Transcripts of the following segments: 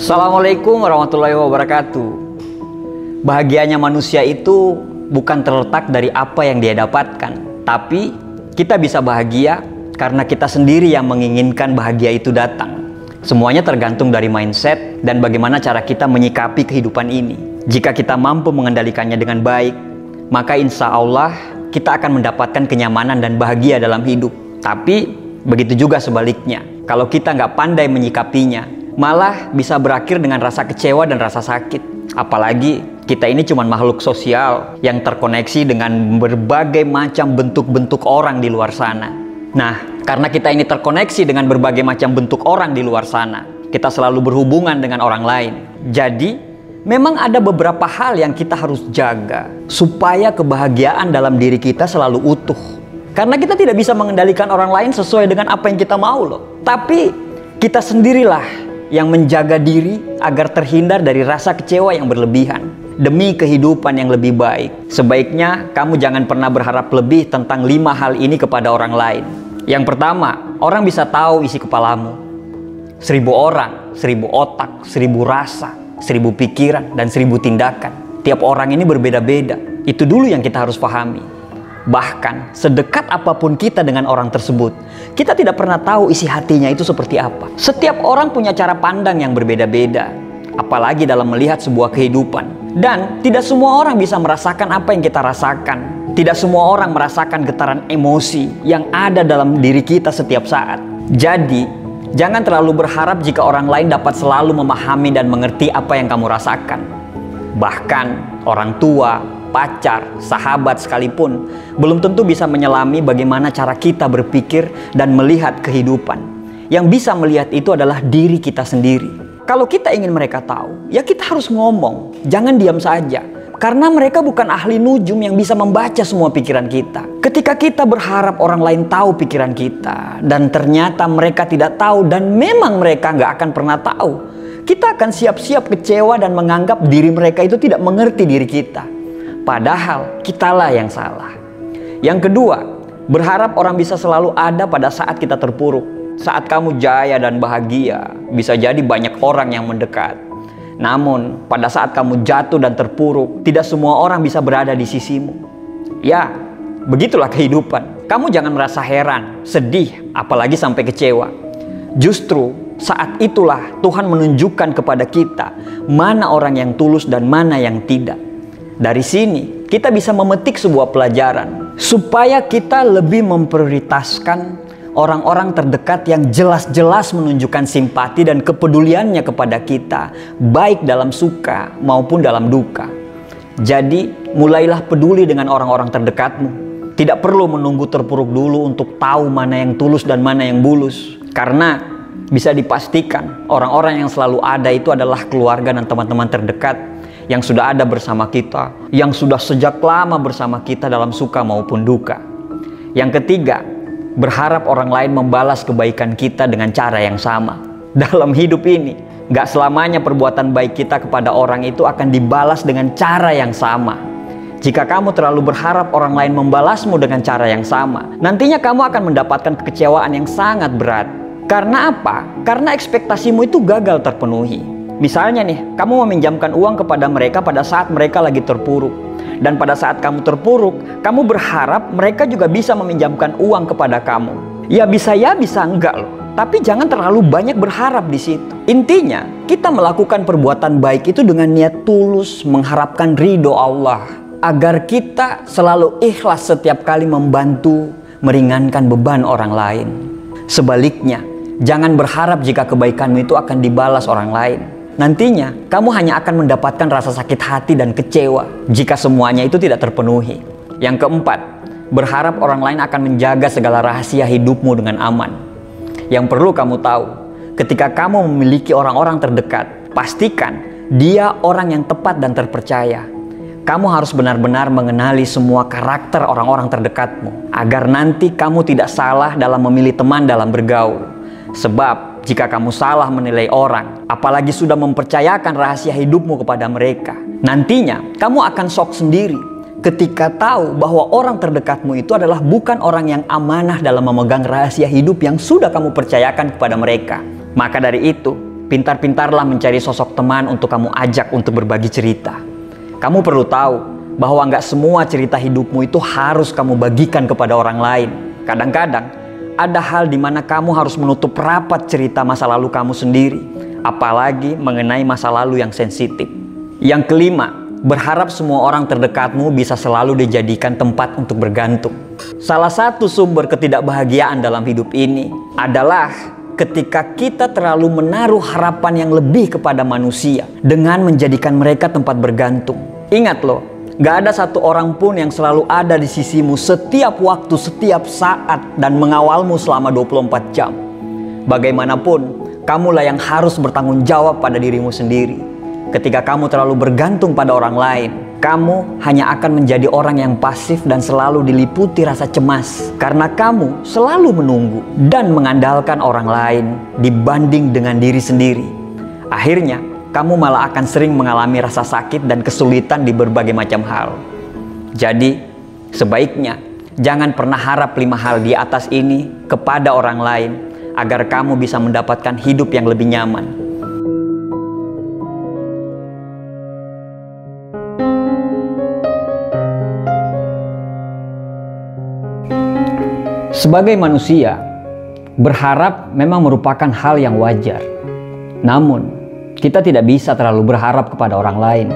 Assalamualaikum warahmatullahi wabarakatuh. Bahagianya manusia itu bukan terletak dari apa yang dia dapatkan, tapi kita bisa bahagia karena kita sendiri yang menginginkan bahagia itu datang. Semuanya tergantung dari mindset dan bagaimana cara kita menyikapi kehidupan ini. Jika kita mampu mengendalikannya dengan baik, maka insya Allah kita akan mendapatkan kenyamanan dan bahagia dalam hidup. Tapi begitu juga sebaliknya, kalau kita nggak pandai menyikapinya, malah bisa berakhir dengan rasa kecewa dan rasa sakit. Apalagi kita ini cuma makhluk sosial yang terkoneksi dengan berbagai macam bentuk-bentuk orang di luar sana. Nah, karena kita ini terkoneksi dengan berbagai macam bentuk orang di luar sana, kita selalu berhubungan dengan orang lain. Jadi, memang ada beberapa hal yang kita harus jaga supaya kebahagiaan dalam diri kita selalu utuh. Karena kita tidak bisa mengendalikan orang lain sesuai dengan apa yang kita mau loh. Tapi kita sendirilah yang menjaga diri agar terhindar dari rasa kecewa yang berlebihan. Demi kehidupan yang lebih baik, sebaiknya kamu jangan pernah berharap lebih tentang 5 hal ini kepada orang lain. Yang pertama, orang bisa tahu isi kepalamu. 1000 orang, 1000 otak, 1000 rasa, 1000 pikiran, dan 1000 tindakan. Tiap orang ini berbeda-beda. Itu dulu yang kita harus pahami. Bahkan, sedekat apapun kita dengan orang tersebut, kita tidak pernah tahu isi hatinya itu seperti apa. Setiap orang punya cara pandang yang berbeda-beda, apalagi dalam melihat sebuah kehidupan. Dan tidak semua orang bisa merasakan apa yang kita rasakan. Tidak semua orang merasakan getaran emosi yang ada dalam diri kita setiap saat. Jadi, jangan terlalu berharap jika orang lain dapat selalu memahami dan mengerti apa yang kamu rasakan. Bahkan, orang tua, pacar, sahabat sekalipun belum tentu bisa menyelami bagaimana cara kita berpikir dan melihat kehidupan. Yang bisa melihat itu adalah diri kita sendiri. Kalau kita ingin mereka tahu, ya kita harus ngomong, jangan diam saja. Karena mereka bukan ahli nujum yang bisa membaca semua pikiran kita. Ketika kita berharap orang lain tahu pikiran kita, dan ternyata mereka tidak tahu, dan memang mereka nggak akan pernah tahu, kita akan siap-siap kecewa dan menganggap diri mereka itu tidak mengerti diri kita. Padahal kitalah yang salah. Yang kedua, berharap orang bisa selalu ada pada saat kita terpuruk. Saat kamu jaya dan bahagia, bisa jadi banyak orang yang mendekat. Namun, pada saat kamu jatuh dan terpuruk, tidak semua orang bisa berada di sisimu. Ya, begitulah kehidupan. Kamu jangan merasa heran, sedih, apalagi sampai kecewa. Justru, saat itulah Tuhan menunjukkan kepada kita mana orang yang tulus dan mana yang tidak. Dari sini, kita bisa memetik sebuah pelajaran supaya kita lebih memprioritaskan orang-orang terdekat yang jelas-jelas menunjukkan simpati dan kepeduliannya kepada kita, baik dalam suka maupun dalam duka. Jadi, mulailah peduli dengan orang-orang terdekatmu. Tidak perlu menunggu terpuruk dulu untuk tahu mana yang tulus dan mana yang bulus. Karena bisa dipastikan orang-orang yang selalu ada itu adalah keluarga dan teman-teman terdekat yang sudah ada bersama kita, yang sudah sejak lama bersama kita dalam suka maupun duka. Yang ketiga, berharap orang lain membalas kebaikan kita dengan cara yang sama. Dalam hidup ini, gak selamanya perbuatan baik kita kepada orang itu akan dibalas dengan cara yang sama. Jika kamu terlalu berharap orang lain membalasmu dengan cara yang sama, nantinya kamu akan mendapatkan kekecewaan yang sangat berat. Karena apa? Karena ekspektasimu itu gagal terpenuhi. Misalnya nih, kamu meminjamkan uang kepada mereka pada saat mereka lagi terpuruk. Dan pada saat kamu terpuruk, kamu berharap mereka juga bisa meminjamkan uang kepada kamu. Ya bisa enggak loh. Tapi jangan terlalu banyak berharap di situ. Intinya, kita melakukan perbuatan baik itu dengan niat tulus mengharapkan ridho Allah. Agar kita selalu ikhlas setiap kali membantu, meringankan beban orang lain. Sebaliknya, jangan berharap jika kebaikanmu itu akan dibalas orang lain. Nantinya, kamu hanya akan mendapatkan rasa sakit hati dan kecewa jika semuanya itu tidak terpenuhi. Yang keempat, berharap orang lain akan menjaga segala rahasia hidupmu dengan aman. Yang perlu kamu tahu, ketika kamu memiliki orang-orang terdekat, pastikan dia orang yang tepat dan terpercaya. Kamu harus benar-benar mengenali semua karakter orang-orang terdekatmu, agar nanti kamu tidak salah dalam memilih teman dalam bergaul. Sebab, jika kamu salah menilai orang, apalagi sudah mempercayakan rahasia hidupmu kepada mereka, nantinya kamu akan shock sendiri ketika tahu bahwa orang terdekatmu itu adalah bukan orang yang amanah dalam memegang rahasia hidup yang sudah kamu percayakan kepada mereka. Maka dari itu, pintar-pintarlah mencari sosok teman untuk kamu ajak untuk berbagi cerita. Kamu perlu tahu bahwa nggak semua cerita hidupmu itu harus kamu bagikan kepada orang lain. Kadang-kadang ada hal di mana kamu harus menutup rapat cerita masa lalu kamu sendiri, apalagi mengenai masa lalu yang sensitif. Yang kelima, berharap semua orang terdekatmu bisa selalu dijadikan tempat untuk bergantung. Salah satu sumber ketidakbahagiaan dalam hidup ini adalah ketika kita terlalu menaruh harapan yang lebih kepada manusia dengan menjadikan mereka tempat bergantung. Ingat loh, gak ada satu orang pun yang selalu ada di sisimu setiap waktu, setiap saat, dan mengawalmu selama 24 jam. Bagaimanapun, kamulah yang harus bertanggung jawab pada dirimu sendiri. Ketika kamu terlalu bergantung pada orang lain, kamu hanya akan menjadi orang yang pasif dan selalu diliputi rasa cemas. Karena kamu selalu menunggu dan mengandalkan orang lain dibanding dengan diri sendiri. Akhirnya, kamu malah akan sering mengalami rasa sakit dan kesulitan di berbagai macam hal. Jadi, sebaiknya jangan pernah harap 5 hal di atas ini kepada orang lain agar kamu bisa mendapatkan hidup yang lebih nyaman. Sebagai manusia, berharap memang merupakan hal yang wajar. Namun, kita tidak bisa terlalu berharap kepada orang lain.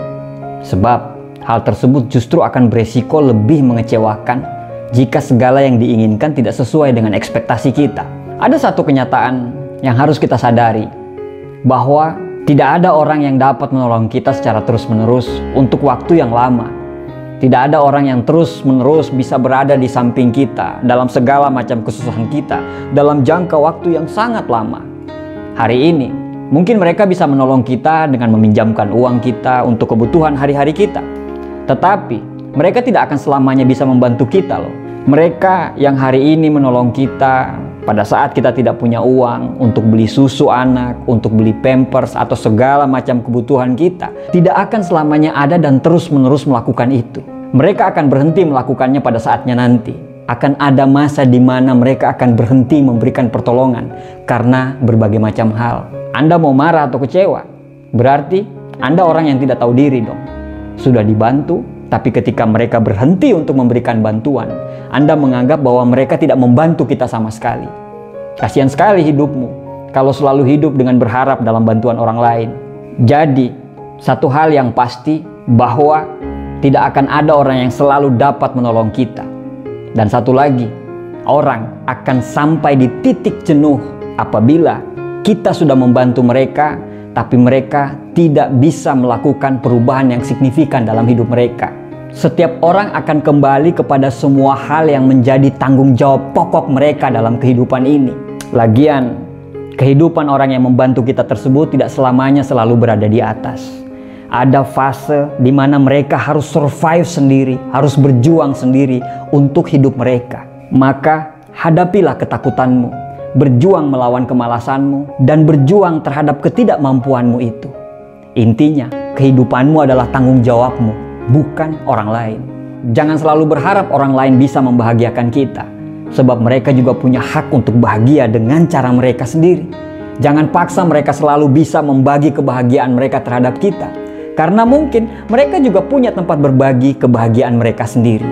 Sebab, hal tersebut justru akan beresiko lebih mengecewakan jika segala yang diinginkan tidak sesuai dengan ekspektasi kita. Ada satu kenyataan yang harus kita sadari, bahwa tidak ada orang yang dapat menolong kita secara terus-menerus untuk waktu yang lama. Tidak ada orang yang terus-menerus bisa berada di samping kita dalam segala macam kesusahan kita dalam jangka waktu yang sangat lama. Hari ini, mungkin mereka bisa menolong kita dengan meminjamkan uang kita untuk kebutuhan hari-hari kita. Tetapi, mereka tidak akan selamanya bisa membantu kita loh. Mereka yang hari ini menolong kita pada saat kita tidak punya uang untuk beli susu anak, untuk beli pampers, atau segala macam kebutuhan kita, tidak akan selamanya ada dan terus-menerus melakukan itu. Mereka akan berhenti melakukannya pada saatnya nanti. Akan ada masa di mana mereka akan berhenti memberikan pertolongan karena berbagai macam hal. Anda mau marah atau kecewa? Berarti Anda orang yang tidak tahu diri dong. Sudah dibantu, tapi ketika mereka berhenti untuk memberikan bantuan, Anda menganggap bahwa mereka tidak membantu kita sama sekali. Kasihan sekali hidupmu kalau selalu hidup dengan berharap dalam bantuan orang lain. Jadi, satu hal yang pasti bahwa tidak akan ada orang yang selalu dapat menolong kita. Dan satu lagi, orang akan sampai di titik jenuh apabila kita sudah membantu mereka, tapi mereka tidak bisa melakukan perubahan yang signifikan dalam hidup mereka. Setiap orang akan kembali kepada semua hal yang menjadi tanggung jawab pokok mereka dalam kehidupan ini. Lagian, kehidupan orang yang membantu kita tersebut tidak selamanya selalu berada di atas. Ada fase di mana mereka harus survive sendiri, harus berjuang sendiri untuk hidup mereka. Maka hadapilah ketakutanmu, berjuang melawan kemalasanmu, dan berjuang terhadap ketidakmampuanmu itu. Intinya, kehidupanmu adalah tanggung jawabmu, bukan orang lain. Jangan selalu berharap orang lain bisa membahagiakan kita, sebab mereka juga punya hak untuk bahagia dengan cara mereka sendiri. Jangan paksa mereka selalu bisa membagi kebahagiaan mereka terhadap kita, karena mungkin mereka juga punya tempat berbagi kebahagiaan mereka sendiri.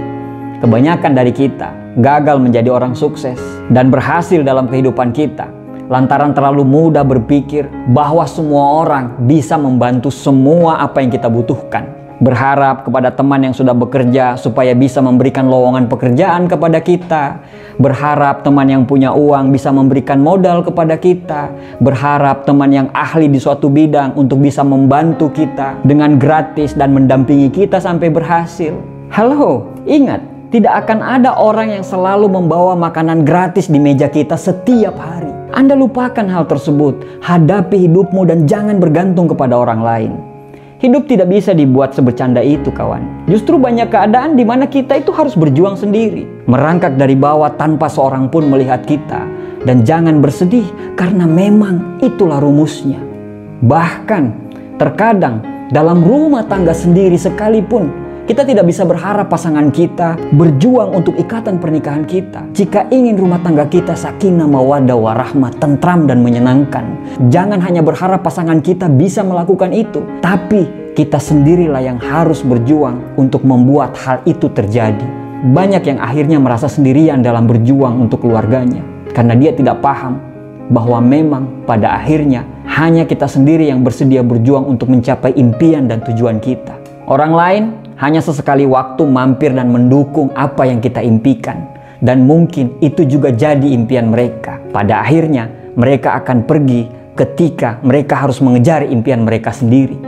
Kebanyakan dari kita gagal menjadi orang sukses dan berhasil dalam kehidupan kita lantaran terlalu mudah berpikir bahwa semua orang bisa membantu semua apa yang kita butuhkan. Berharap kepada teman yang sudah bekerja supaya bisa memberikan lowongan pekerjaan kepada kita. Berharap teman yang punya uang bisa memberikan modal kepada kita. Berharap teman yang ahli di suatu bidang untuk bisa membantu kita dengan gratis dan mendampingi kita sampai berhasil. Halo, ingat, tidak akan ada orang yang selalu membawa makanan gratis di meja kita setiap hari. Anda lupakan hal tersebut, hadapi hidupmu dan jangan bergantung kepada orang lain. Hidup tidak bisa dibuat sebercanda itu, kawan. Justru banyak keadaan di mana kita itu harus berjuang sendiri, merangkak dari bawah tanpa seorang pun melihat kita. Dan jangan bersedih karena memang itulah rumusnya. Bahkan terkadang dalam rumah tangga sendiri sekalipun Kita tidak bisa berharap pasangan kita berjuang untuk ikatan pernikahan kita. Jika ingin rumah tangga kita sakinah, mawaddah, warahmah, tentram dan menyenangkan, jangan hanya berharap pasangan kita bisa melakukan itu, tapi kita sendirilah yang harus berjuang untuk membuat hal itu terjadi. Banyak yang akhirnya merasa sendirian dalam berjuang untuk keluarganya, karena dia tidak paham bahwa memang pada akhirnya hanya kita sendiri yang bersedia berjuang untuk mencapai impian dan tujuan kita. Orang lain hanya sesekali waktu mampir dan mendukung apa yang kita impikan. Dan mungkin itu juga jadi impian mereka. Pada akhirnya mereka akan pergi ketika mereka harus mengejar impian mereka sendiri.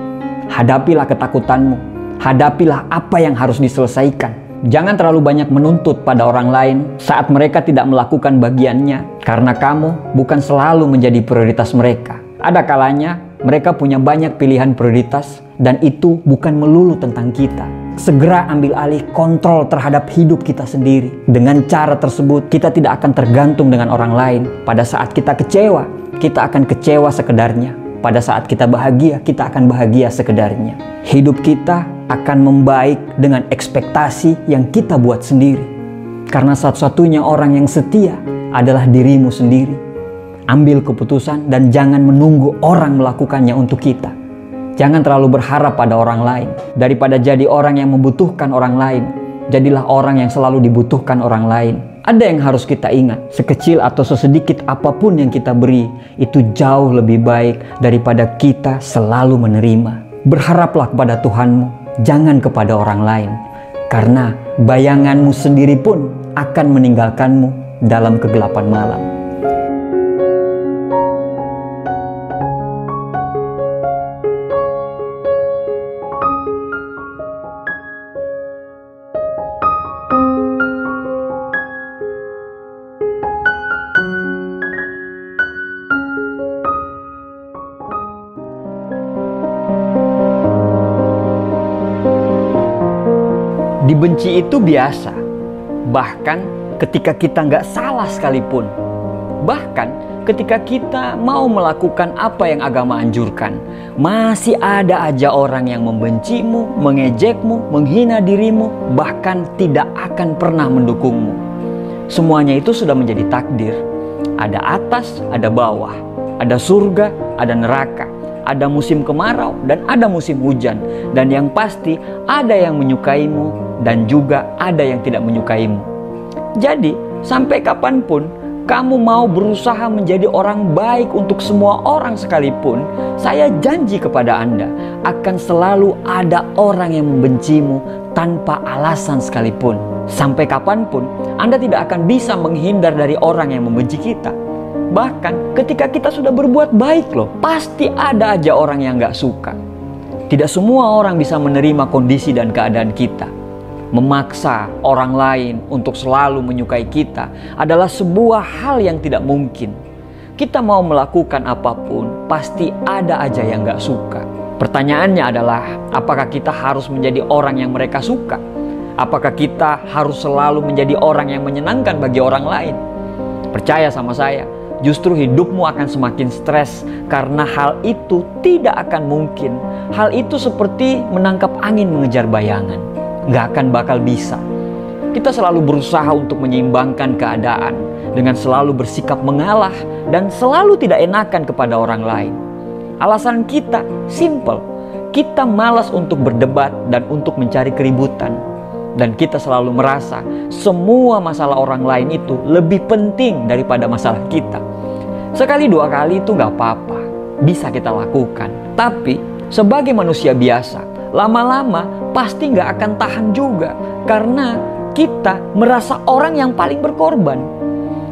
Hadapilah ketakutanmu. Hadapilah apa yang harus diselesaikan. Jangan terlalu banyak menuntut pada orang lain saat mereka tidak melakukan bagiannya. Karena kamu bukan selalu menjadi prioritas mereka. Ada kalanya mereka punya banyak pilihan prioritas, dan itu bukan melulu tentang kita. Segera ambil alih kontrol terhadap hidup kita sendiri. Dengan cara tersebut, kita tidak akan tergantung dengan orang lain. Pada saat kita kecewa, kita akan kecewa sekedarnya. Pada saat kita bahagia, kita akan bahagia sekedarnya. Hidup kita akan membaik dengan ekspektasi yang kita buat sendiri. Karena satu-satunya orang yang setia adalah dirimu sendiri. Ambil keputusan dan jangan menunggu orang melakukannya untuk kita. Jangan terlalu berharap pada orang lain. Daripada jadi orang yang membutuhkan orang lain, jadilah orang yang selalu dibutuhkan orang lain. Ada yang harus kita ingat, sekecil atau sesedikit apapun yang kita beri, itu jauh lebih baik daripada kita selalu menerima. Berharaplah kepada Tuhanmu, jangan kepada orang lain. Karena bayanganmu sendiri pun akan meninggalkanmu dalam kegelapan malam. Dibenci itu biasa, bahkan ketika kita nggak salah sekalipun. Bahkan ketika kita mau melakukan apa yang agama anjurkan, masih ada aja orang yang membencimu, mengejekmu, menghina dirimu, bahkan tidak akan pernah mendukungmu. Semuanya itu sudah menjadi takdir. Ada atas, ada bawah, ada surga, ada neraka. Ada musim kemarau dan ada musim hujan. Dan yang pasti ada yang menyukaimu dan juga ada yang tidak menyukaimu. Jadi sampai kapanpun kamu mau berusaha menjadi orang baik untuk semua orang sekalipun, saya janji kepada Anda akan selalu ada orang yang membencimu tanpa alasan sekalipun. Sampai kapanpun Anda tidak akan bisa menghindar dari orang yang membenci kita. Bahkan ketika kita sudah berbuat baik loh, pasti ada aja orang yang gak suka. Tidak semua orang bisa menerima kondisi dan keadaan kita. Memaksa orang lain untuk selalu menyukai kita adalah sebuah hal yang tidak mungkin. Kita mau melakukan apapun, pasti ada aja yang gak suka. Pertanyaannya adalah, apakah kita harus menjadi orang yang mereka suka? Apakah kita harus selalu menjadi orang yang menyenangkan bagi orang lain? Percaya sama saya, justru hidupmu akan semakin stres karena hal itu tidak akan mungkin. Hal itu seperti menangkap angin mengejar bayangan. Gak akan bakal bisa. Kita selalu berusaha untuk menyeimbangkan keadaan dengan selalu bersikap mengalah dan selalu tidak enakan kepada orang lain. Alasan kita simple. Kita malas untuk berdebat dan untuk mencari keributan. Dan kita selalu merasa semua masalah orang lain itu lebih penting daripada masalah kita. Sekali dua kali itu gak apa-apa, bisa kita lakukan. Tapi sebagai manusia biasa, lama-lama pasti gak akan tahan juga. Karena kita merasa orang yang paling berkorban.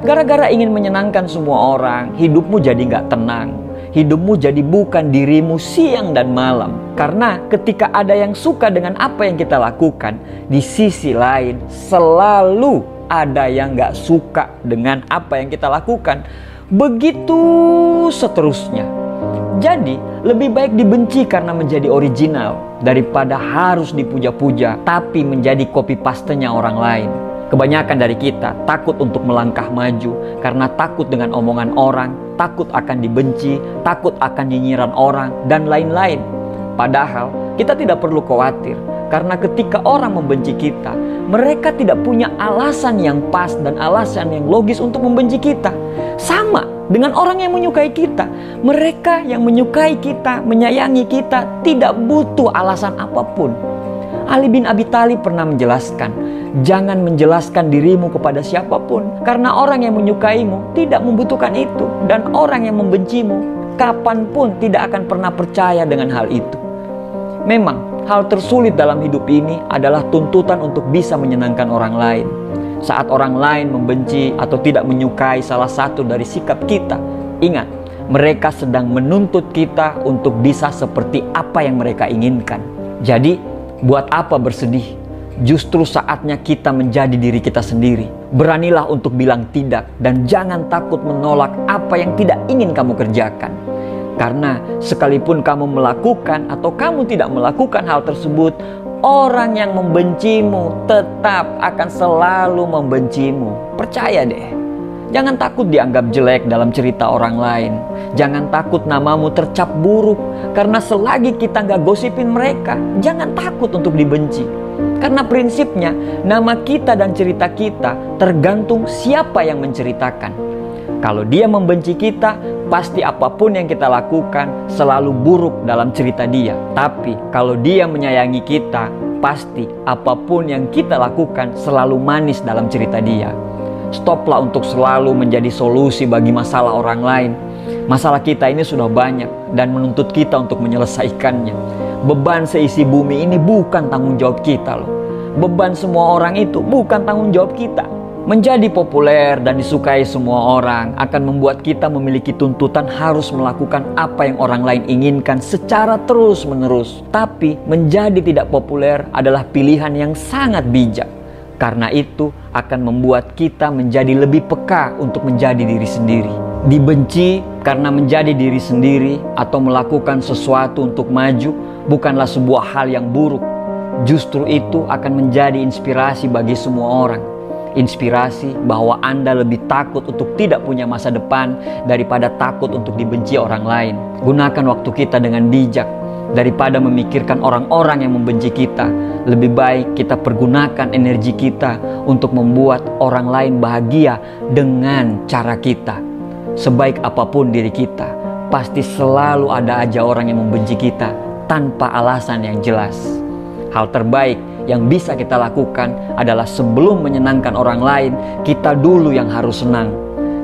Gara-gara ingin menyenangkan semua orang, hidupmu jadi gak tenang. Hidupmu jadi bukan dirimu siang dan malam. Karena ketika ada yang suka dengan apa yang kita lakukan, di sisi lain selalu ada yang gak suka dengan apa yang kita lakukan. Begitu seterusnya. Jadi lebih baik dibenci karena menjadi original daripada harus dipuja-puja tapi menjadi copy pastenya orang lain. Kebanyakan dari kita takut untuk melangkah maju karena takut dengan omongan orang, takut akan dibenci, takut akan nyinyiran orang, dan lain-lain. Padahal kita tidak perlu khawatir Karena ketika orang membenci kita, mereka tidak punya alasan yang pas dan alasan yang logis untuk membenci kita. Sama dengan orang yang menyukai kita. Mereka yang menyukai kita, menyayangi kita, tidak butuh alasan apapun. Ali bin Abi Thalib pernah menjelaskan, jangan menjelaskan dirimu kepada siapapun, karena orang yang menyukaimu tidak membutuhkan itu, dan orang yang membencimu kapanpun tidak akan pernah percaya dengan hal itu. Memang hal tersulit dalam hidup ini adalah tuntutan untuk bisa menyenangkan orang lain. Saat orang lain membenci atau tidak menyukai salah satu dari sikap kita, ingat, mereka sedang menuntut kita untuk bisa seperti apa yang mereka inginkan. Jadi, buat apa bersedih? Justru saatnya kita menjadi diri kita sendiri. Beranilah untuk bilang tidak dan jangan takut menolak apa yang tidak ingin kamu kerjakan. Karena sekalipun kamu melakukan atau kamu tidak melakukan hal tersebut, orang yang membencimu tetap akan selalu membencimu. Percaya deh. Jangan takut dianggap jelek dalam cerita orang lain. Jangan takut namamu tercap buruk. Karena selagi kita nggak gosipin mereka, jangan takut untuk dibenci. Karena prinsipnya, nama kita dan cerita kita tergantung siapa yang menceritakan. Kalau dia membenci kita, pasti apapun yang kita lakukan selalu buruk dalam cerita dia. Tapi kalau dia menyayangi kita, pasti apapun yang kita lakukan selalu manis dalam cerita dia. Stoplah untuk selalu menjadi solusi bagi masalah orang lain. Masalah kita ini sudah banyak dan menuntut kita untuk menyelesaikannya. Beban seisi bumi ini bukan tanggung jawab kita loh. Beban semua orang itu bukan tanggung jawab kita. Menjadi populer dan disukai semua orang akan membuat kita memiliki tuntutan harus melakukan apa yang orang lain inginkan secara terus-menerus. Tapi menjadi tidak populer adalah pilihan yang sangat bijak. Karena itu akan membuat kita menjadi lebih peka untuk menjadi diri sendiri. Dibenci karena menjadi diri sendiri atau melakukan sesuatu untuk maju bukanlah sebuah hal yang buruk. Justru itu akan menjadi inspirasi bagi semua orang. Inspirasi bahwa Anda lebih takut untuk tidak punya masa depan daripada takut untuk dibenci orang lain. Gunakan waktu kita dengan bijak. Daripada memikirkan orang-orang yang membenci kita, lebih baik kita pergunakan energi kita untuk membuat orang lain bahagia dengan cara kita. Sebaik apapun diri kita, pasti selalu ada aja orang yang membenci kita tanpa alasan yang jelas. Hal terbaik yang bisa kita lakukan adalah sebelum menyenangkan orang lain, kita dulu yang harus senang.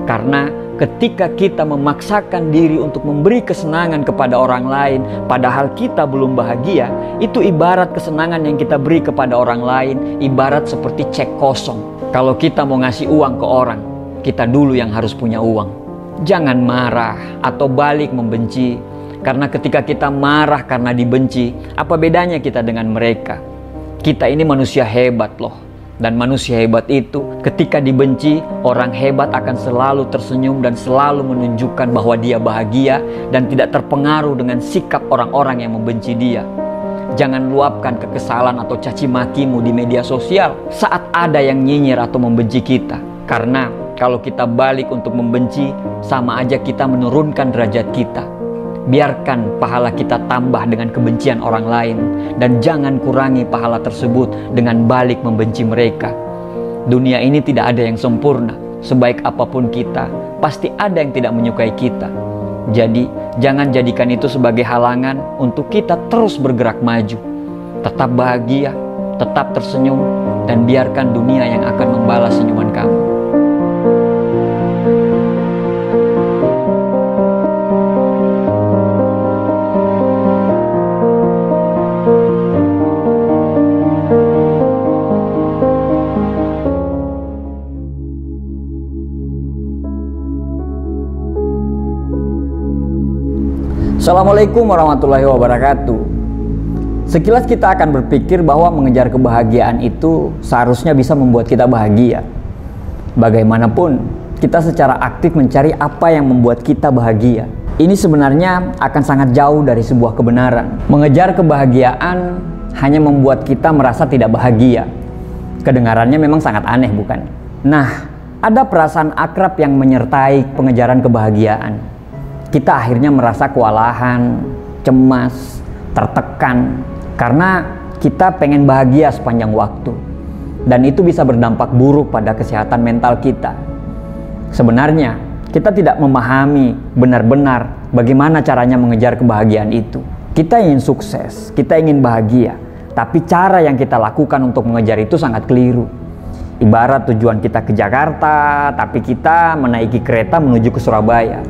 Karena ketika kita memaksakan diri untuk memberi kesenangan kepada orang lain, padahal kita belum bahagia, itu ibarat kesenangan yang kita beri kepada orang lain, ibarat seperti cek kosong. Kalau kita mau ngasih uang ke orang, kita dulu yang harus punya uang. Jangan marah atau balik membenci, karena ketika kita marah karena dibenci, apa bedanya kita dengan mereka? Kita ini manusia hebat loh. Dan manusia hebat itu ketika dibenci, orang hebat akan selalu tersenyum dan selalu menunjukkan bahwa dia bahagia dan tidak terpengaruh dengan sikap orang-orang yang membenci dia. Jangan luapkan kekesalan atau caci makimu di media sosial saat ada yang nyinyir atau membenci kita. Karena kalau kita balik untuk membenci, sama aja kita menurunkan derajat kita. Biarkan pahala kita tambah dengan kebencian orang lain, dan jangan kurangi pahala tersebut dengan balik membenci mereka. Dunia ini tidak ada yang sempurna. Sebaik apapun kita, pasti ada yang tidak menyukai kita. Jadi, jangan jadikan itu sebagai halangan untuk kita terus bergerak maju. Tetap bahagia, tetap tersenyum, dan biarkan dunia yang akan membalas senyuman kamu. Assalamualaikum warahmatullahi wabarakatuh. Sekilas kita akan berpikir bahwa mengejar kebahagiaan itu seharusnya bisa membuat kita bahagia. Bagaimanapun, kita secara aktif mencari apa yang membuat kita bahagia. Ini sebenarnya akan sangat jauh dari sebuah kebenaran. Mengejar kebahagiaan hanya membuat kita merasa tidak bahagia. Kedengarannya memang sangat aneh, bukan? Nah, ada perasaan akrab yang menyertai pengejaran kebahagiaan. Kita akhirnya merasa kewalahan, cemas, tertekan, karena kita pengen bahagia sepanjang waktu, dan itu bisa berdampak buruk pada kesehatan mental kita. Sebenarnya kita tidak memahami benar-benar bagaimana caranya mengejar kebahagiaan itu. Kita ingin sukses, kita ingin bahagia, tapi cara yang kita lakukan untuk mengejar itu sangat keliru. Ibarat tujuan kita ke Jakarta, tapi kita menaiki kereta menuju ke Surabaya.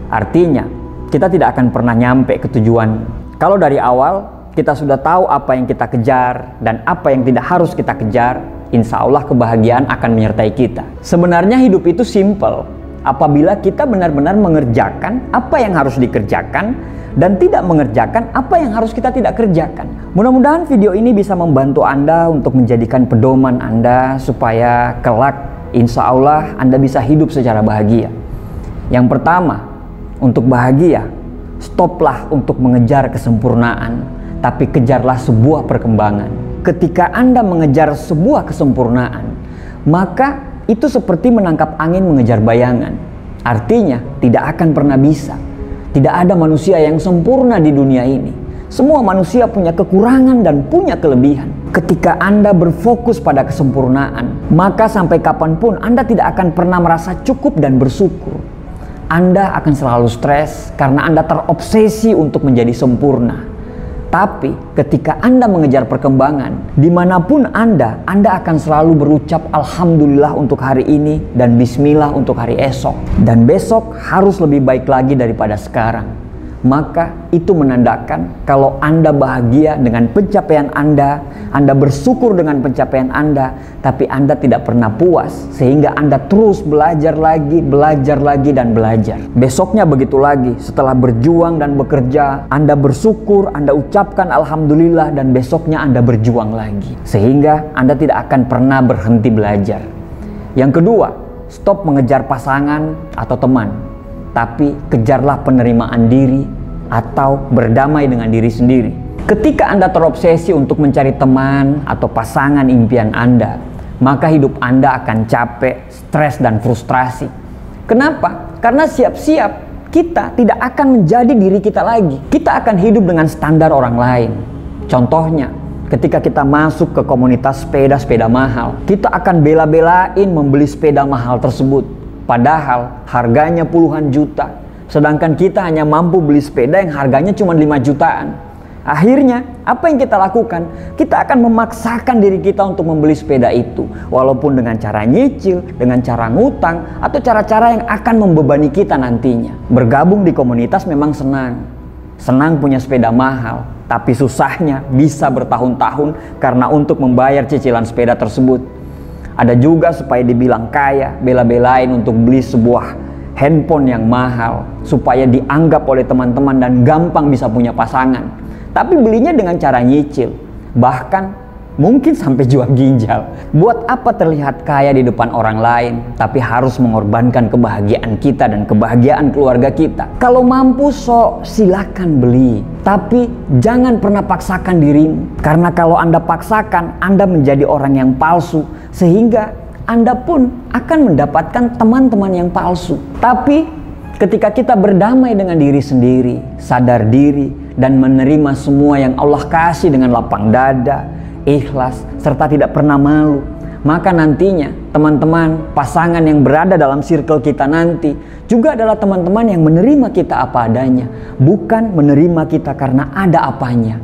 Artinya, kita tidak akan pernah nyampe ke tujuan. Kalau dari awal kita sudah tahu apa yang kita kejar dan apa yang tidak harus kita kejar, insya Allah kebahagiaan akan menyertai kita. Sebenarnya hidup itu simple apabila kita benar-benar mengerjakan apa yang harus dikerjakan dan tidak mengerjakan apa yang harus kita tidak kerjakan. Mudah-mudahan video ini bisa membantu Anda untuk menjadikan pedoman Anda supaya kelak insya Allah Anda bisa hidup secara bahagia. Yang pertama, untuk bahagia, stoplah untuk mengejar kesempurnaan, tapi kejarlah sebuah perkembangan. Ketika Anda mengejar sebuah kesempurnaan, maka itu seperti menangkap angin mengejar bayangan. Artinya tidak akan pernah bisa. Tidak ada manusia yang sempurna di dunia ini. Semua manusia punya kekurangan dan punya kelebihan. Ketika Anda berfokus pada kesempurnaan, maka sampai kapanpun Anda tidak akan pernah merasa cukup dan bersyukur. Anda akan selalu stres karena Anda terobsesi untuk menjadi sempurna. Tapi ketika Anda mengejar perkembangan, dimanapun Anda akan selalu berucap Alhamdulillah untuk hari ini dan Bismillah untuk hari esok. Dan besok harus lebih baik lagi daripada sekarang. Maka itu menandakan kalau Anda bahagia dengan pencapaian Anda bersyukur dengan pencapaian Anda, tapi Anda tidak pernah puas sehingga Anda terus belajar lagi dan belajar. Besoknya begitu lagi, setelah berjuang dan bekerja, Anda bersyukur, Anda ucapkan Alhamdulillah, dan besoknya Anda berjuang lagi. Sehingga Anda tidak akan pernah berhenti belajar. Yang kedua, stop mengejar pasangan atau teman, tapi kejarlah penerimaan diri atau berdamai dengan diri sendiri. Ketika Anda terobsesi untuk mencari teman atau pasangan impian Anda, maka hidup Anda akan capek, stres, dan frustrasi. Kenapa? Karena siap-siap kita tidak akan menjadi diri kita lagi. Kita akan hidup dengan standar orang lain. Contohnya, ketika kita masuk ke komunitas sepeda mahal, kita akan bela-belain membeli sepeda mahal tersebut. Padahal harganya puluhan juta. Sedangkan kita hanya mampu beli sepeda yang harganya cuma 5 jutaan. Akhirnya, apa yang kita lakukan? Kita akan memaksakan diri kita untuk membeli sepeda itu. Walaupun dengan cara nyicil, dengan cara ngutang, atau cara-cara yang akan membebani kita nantinya. Bergabung di komunitas memang senang. Senang punya sepeda mahal. Tapi susahnya bisa bertahun-tahun karena untuk membayar cicilan sepeda tersebut. Ada juga supaya dibilang kaya, bela-belain untuk beli sebuah handphone yang mahal. Supaya dianggap oleh teman-teman dan gampang bisa punya pasangan. Tapi belinya dengan cara nyicil, bahkan mungkin sampai jual ginjal. Buat apa terlihat kaya di depan orang lain, tapi harus mengorbankan kebahagiaan kita dan kebahagiaan keluarga kita? Kalau mampu silakan beli, tapi jangan pernah paksakan dirimu. Karena kalau Anda paksakan, Anda menjadi orang yang palsu, sehingga Anda pun akan mendapatkan teman-teman yang palsu. Tapi ketika kita berdamai dengan diri sendiri, sadar diri, dan menerima semua yang Allah kasih dengan lapang dada, ikhlas, serta tidak pernah malu, maka nantinya teman-teman, pasangan yang berada dalam circle kita nanti juga adalah teman-teman yang menerima kita apa adanya, bukan menerima kita karena ada apanya.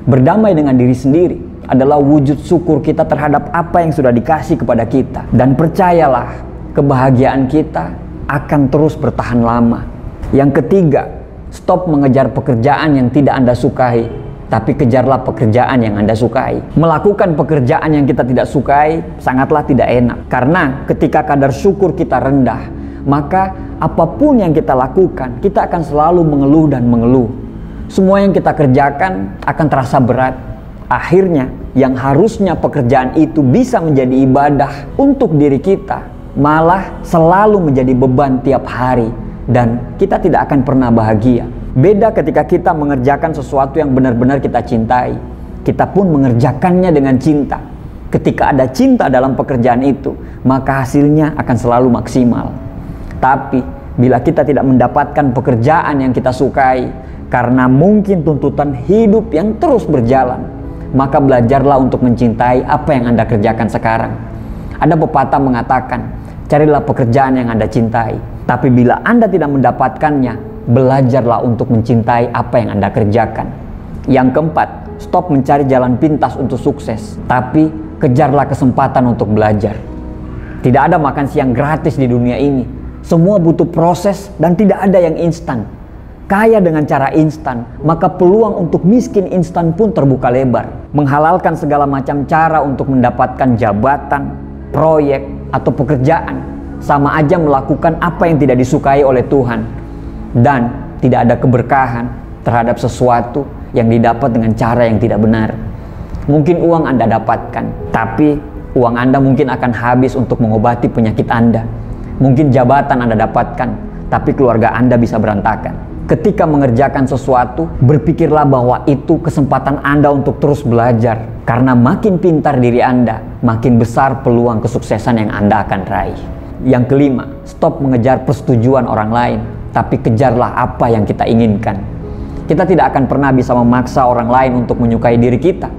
Berdamai dengan diri sendiri adalah wujud syukur kita terhadap apa yang sudah dikasih kepada kita. Dan percayalah, kebahagiaan kita akan terus bertahan lama. Yang ketiga, stop mengejar pekerjaan yang tidak Anda sukai, tapi kejarlah pekerjaan yang Anda sukai. Melakukan pekerjaan yang kita tidak sukai sangatlah tidak enak. Karena ketika kadar syukur kita rendah, maka apapun yang kita lakukan, kita akan selalu mengeluh dan mengeluh. Semua yang kita kerjakan akan terasa berat. Akhirnya, yang harusnya pekerjaan itu bisa menjadi ibadah untuk diri kita, malah selalu menjadi beban tiap hari. Dan kita tidak akan pernah bahagia. Beda ketika kita mengerjakan sesuatu yang benar-benar kita cintai. Kita pun mengerjakannya dengan cinta. Ketika ada cinta dalam pekerjaan itu, maka hasilnya akan selalu maksimal. Tapi bila kita tidak mendapatkan pekerjaan yang kita sukai, karena mungkin tuntutan hidup yang terus berjalan, maka belajarlah untuk mencintai apa yang Anda kerjakan sekarang. Ada pepatah mengatakan, carilah pekerjaan yang Anda cintai. Tapi bila Anda tidak mendapatkannya, belajarlah untuk mencintai apa yang Anda kerjakan. Yang keempat, stop mencari jalan pintas untuk sukses, tapi kejarlah kesempatan untuk belajar. Tidak ada makan siang gratis di dunia ini. Semua butuh proses dan tidak ada yang instan. Kaya dengan cara instan, maka peluang untuk miskin instan pun terbuka lebar. Menghalalkan segala macam cara untuk mendapatkan jabatan, proyek, atau pekerjaan sama aja melakukan apa yang tidak disukai oleh Tuhan. Dan tidak ada keberkahan terhadap sesuatu yang didapat dengan cara yang tidak benar. Mungkin uang Anda dapatkan, tapi uang Anda mungkin akan habis untuk mengobati penyakit Anda. Mungkin jabatan Anda dapatkan, tapi keluarga Anda bisa berantakan. Ketika mengerjakan sesuatu, berpikirlah bahwa itu kesempatan Anda untuk terus belajar. Karena makin pintar diri Anda, makin besar peluang kesuksesan yang Anda akan raih. Yang kelima, stop mengejar persetujuan orang lain, tapi kejarlah apa yang kita inginkan. Kita tidak akan pernah bisa memaksa orang lain untuk menyukai diri kita.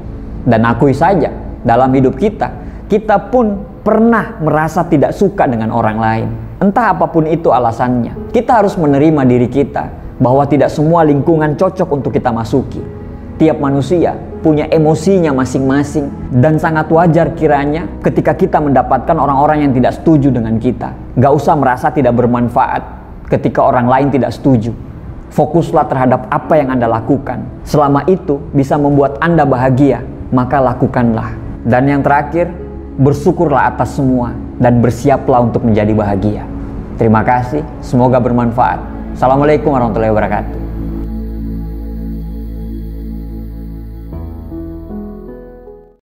Dan akui saja, dalam hidup kita pun pernah merasa tidak suka dengan orang lain. Entah apapun itu alasannya, kita harus menerima diri kita bahwa tidak semua lingkungan cocok untuk kita masuki. Tiap manusia punya emosinya masing-masing, dan sangat wajar kiranya ketika kita mendapatkan orang-orang yang tidak setuju dengan kita. Gak usah merasa tidak bermanfaat ketika orang lain tidak setuju. Fokuslah terhadap apa yang Anda lakukan. Selama itu bisa membuat Anda bahagia, maka lakukanlah. Dan yang terakhir, bersyukurlah atas semua dan bersiaplah untuk menjadi bahagia. Terima kasih, semoga bermanfaat. Assalamualaikum warahmatullahi wabarakatuh.